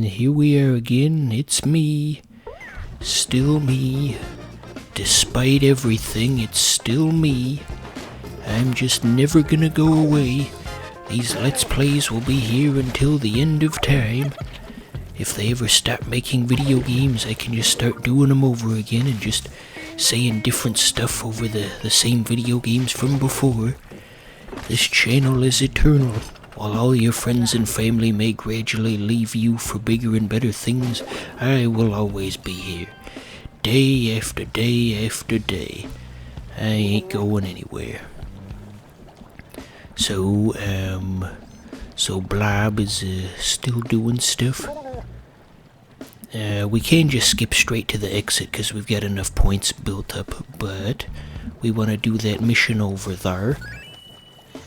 here we are again. It's me. Still me. Despite everything, it's still me. I'm just never gonna go away. These Let's Plays will be here until the end of time. If they ever stop making video games, I can just start doing them over again and just saying different stuff over the same video games from before. This channel is eternal. While all your friends and family may gradually leave you for bigger and better things, I will always be here. Day after day after day. I ain't going anywhere. So Blob is still doing stuff. We can just skip straight to the exit because we've got enough points built up, but we want to do that mission over there.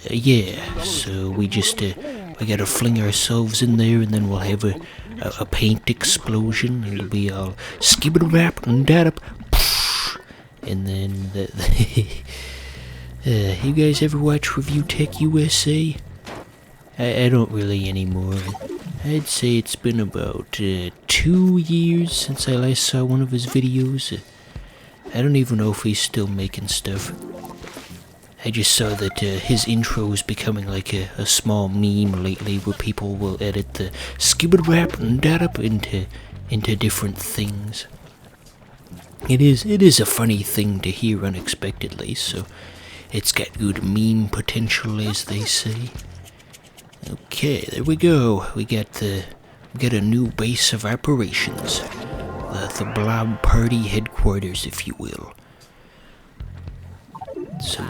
Yeah, so we gotta fling ourselves in there and then we'll have a paint explosion. It'll be all skibberwap and dadap, and then you guys ever watch Review Tech USA? I don't really anymore. I'd say it's been about 2 years since I last saw one of his videos. I don't even know if he's still making stuff. I just saw that his intro is becoming like a small meme lately where people will edit the skibberwap and dadap into different things. It is a funny thing to hear unexpectedly, so it's got good meme potential, as they say. Okay, there we go. We got a new base of operations. The Blob Party headquarters, if you will. So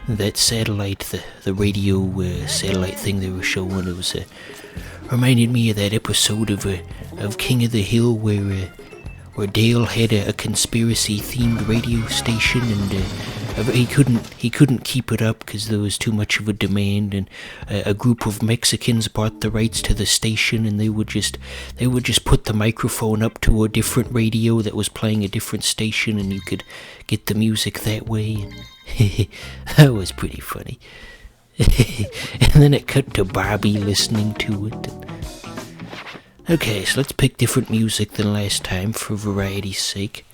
that satellite, the radio satellite thing they were showing, it was reminded me of that episode of King of the Hill where Dale had a conspiracy-themed radio station, and he couldn't keep it up because there was too much of a demand, and a group of Mexicans bought the rights to the station, and they would just put the microphone up to a different radio that was playing a different station, and you could get the music that way. That was pretty funny. And then it cut to Bobby listening to it. Okay, so let's pick different music than last time for variety's sake.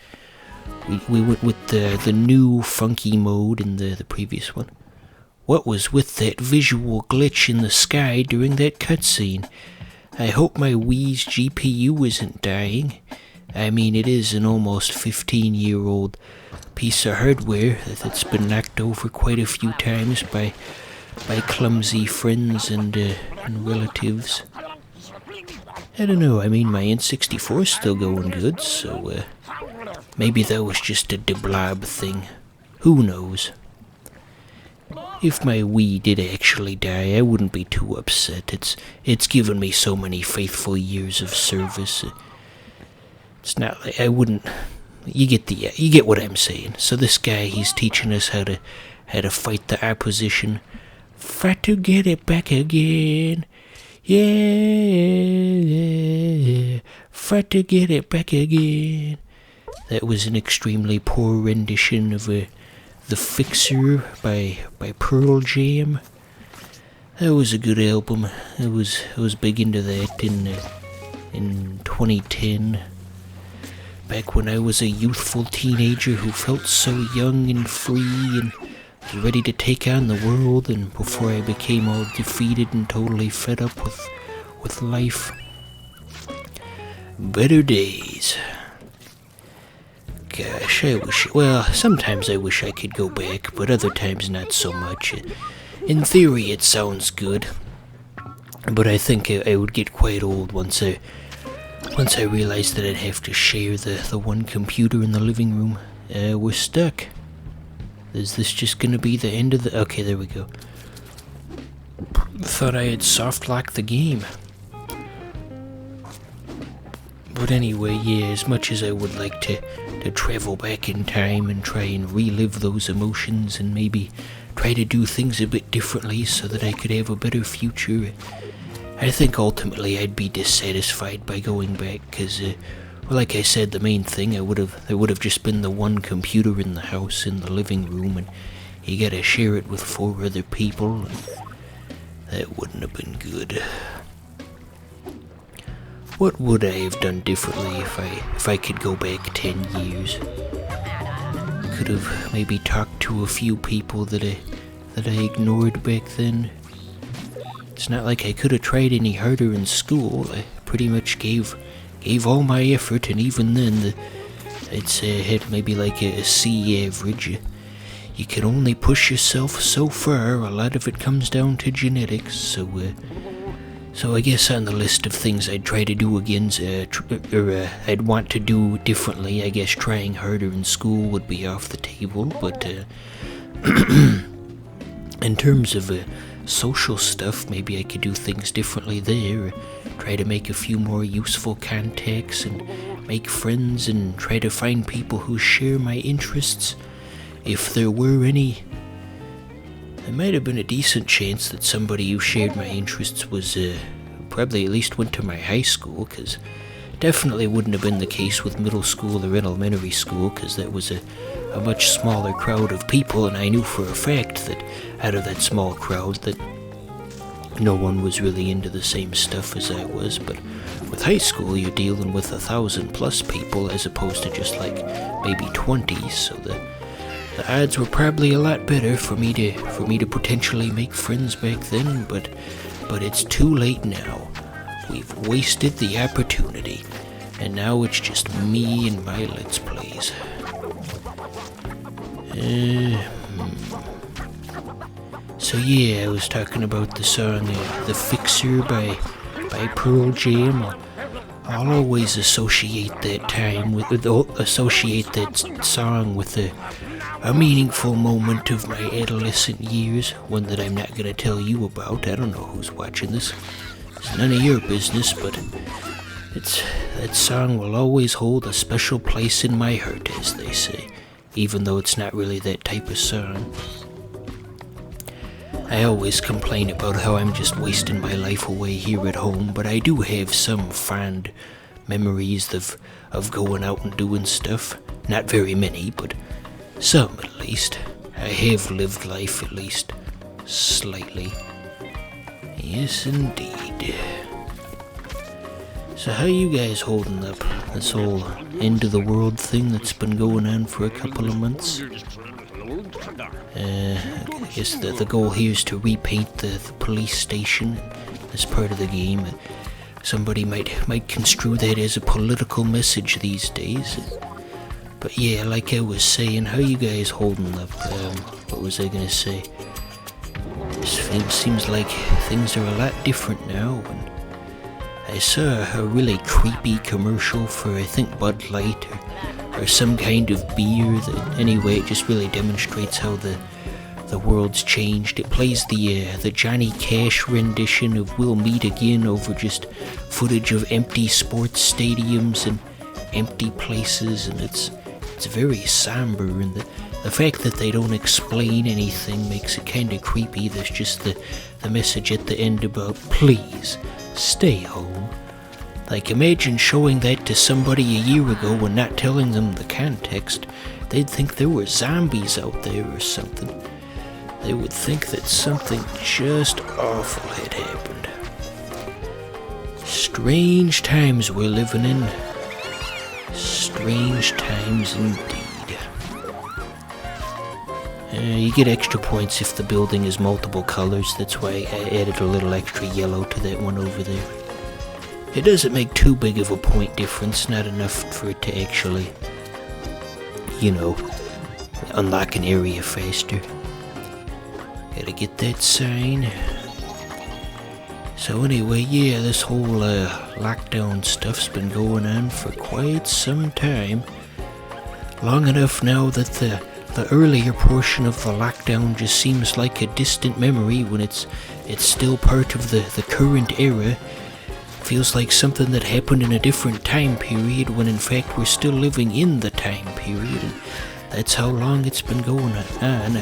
We went with the new funky mode in the previous one. What was with that visual glitch in the sky during that cutscene? I hope my Wii's GPU isn't dying. I mean, it is an almost 15-year-old piece of hardware that's been knocked over quite a few times by clumsy friends and relatives. I don't know, I mean, my N64 is still going good, so maybe that was just a Blob thing. Who knows? If my Wii did actually die, I wouldn't be too upset. It's given me so many faithful years of service. It's not like I wouldn't. You get what I'm saying. So this guy, he's teaching us how to fight the opposition. Fight to get it back again. Yeah. Fight to get it back again. That was an extremely poor rendition of The Fixer by Pearl Jam. That was a good album. I was big into that in 2010. Back when I was a youthful teenager who felt so young and free and ready to take on the world, and before I became all defeated and totally fed up with life. Better days. Gosh, sometimes I wish I could go back, but other times not so much. In theory, it sounds good, but I think I would get quite old once I realized that I'd have to share the one computer in the living room. We're stuck. Is this just gonna be the end of the... Okay, there we go. Thought I had soft-locked the game. But anyway, yeah, as much as I would like to travel back in time and try and relive those emotions and maybe try to do things a bit differently so that I could have a better future, I think ultimately I'd be dissatisfied by going back, because, like I said, the main thing, there would have just been the one computer in the house, in the living room, and you gotta share it with 4 other people, and that wouldn't have been good. what would I have done differently if I could go back 10 years? Could have maybe talked to a few people that I ignored back then. It's not like I could have tried any harder in school. I pretty much gave all my effort, and even then, I'd say I had maybe like a C average. You can only push yourself so far. A lot of it comes down to genetics. So I guess on the list of things I'd try to do again, I'd want to do differently, I guess trying harder in school would be off the table. But in terms of social stuff, maybe I could do things differently there. Try to make a few more useful contacts and make friends and try to find people who share my interests. If there were any, there might have been a decent chance that somebody who shared my interests was probably at least went to my high school, because definitely wouldn't have been the case with middle school or elementary school, because that was a much smaller crowd of people, and I knew for a fact that out of that small crowd that no one was really into the same stuff as I was. But with high school, you're dealing with 1,000+ people as opposed to just like maybe 20, so the odds were probably a lot better for me to potentially make friends back then. But it's too late now. We've wasted the opportunity, and now it's just me and my Let's Plays. So yeah, I was talking about the song "The Fixer" by Pearl Jam. I'll always associate that song with a meaningful moment of my adolescent years, one that I'm not going to tell you about. I don't know who's watching this. It's none of your business, but that song will always hold a special place in my heart, as they say, even though it's not really that type of song. I always complain about how I'm just wasting my life away here at home, but I do have some fond memories of going out and doing stuff. Not very many, but some at least. I have lived life at least slightly. Yes, indeed. So how you guys holding up? This whole end of the world thing that's been going on for a couple of months? I guess the goal here is to repaint the police station as part of the game. Somebody might construe that as a political message these days. But yeah, like I was saying, how you guys holding up? What was I gonna say? It seems like things are a lot different now. And I saw a really creepy commercial for, I think, Bud Light or some kind of beer. That anyway, it just really demonstrates how the world's changed. It plays the Johnny Cash rendition of "We'll Meet Again" over just footage of empty sports stadiums and empty places, and it's very somber, and the fact that they don't explain anything makes it kind of creepy. There's just the message at the end about "please stay home." Like, imagine showing that to somebody a year ago and not telling them the context. They'd think there were zombies out there or something. They would think that something just awful had happened. Strange times we're living in. Strange times indeed. You get extra points if the building is multiple colors. That's why I added a little extra yellow to that one over there. It doesn't make too big of a point difference, not enough for it to actually, unlock an area faster. Gotta get that sign. So anyway, yeah, this whole lockdown stuff's been going on for quite some time. Long enough now that the earlier portion of the lockdown just seems like a distant memory when it's still part of the current era. Feels like something that happened in a different time period when in fact we're still living in the time period, and that's how long it's been going on.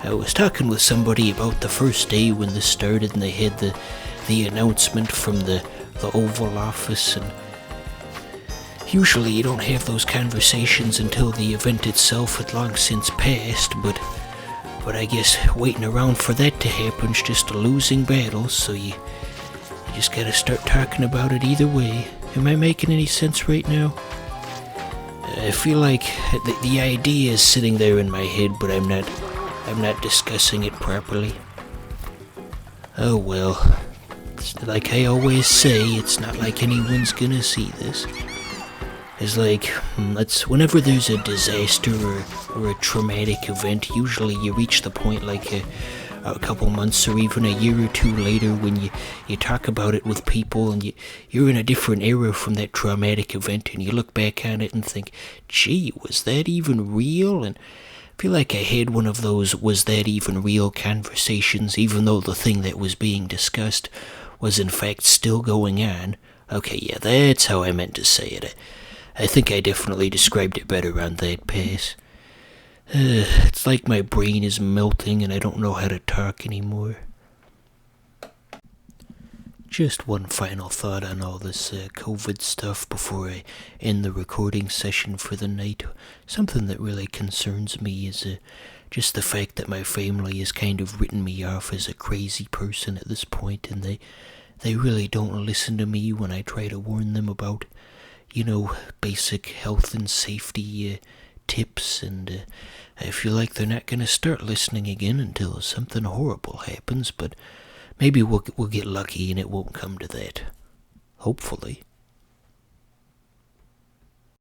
I was talking with somebody about the first day when this started, and they had the announcement from the Oval Office, and usually you don't have those conversations until the event itself had long since passed, but I guess waiting around for that to happen is just a losing battle, so you just gotta start talking about it either way. Am I making any sense right now? I feel like the idea is sitting there in my head, but I'm not discussing it properly. Oh well. It's like I always say, it's not like anyone's gonna see this. It's like, whenever there's a disaster or a traumatic event, usually you reach the point like a couple months or even a year or two later when you talk about it with people and you're in a different era from that traumatic event and you look back on it and think, gee, was that even real? And I feel like I had one of those was that even real conversations, even though the thing that was being discussed was in fact still going on. Okay, yeah, that's how I meant to say it. I think I definitely described it better on that pass. It's like my brain is melting and I don't know how to talk anymore. Just one final thought on all this COVID stuff before I end the recording session for the night. Something that really concerns me is just the fact that my family has kind of written me off as a crazy person at this point, and they really don't listen to me when I try to warn them about, basic health and safety tips, and I feel like they're not going to start listening again until something horrible happens, but maybe we'll get lucky and it won't come to that. Hopefully.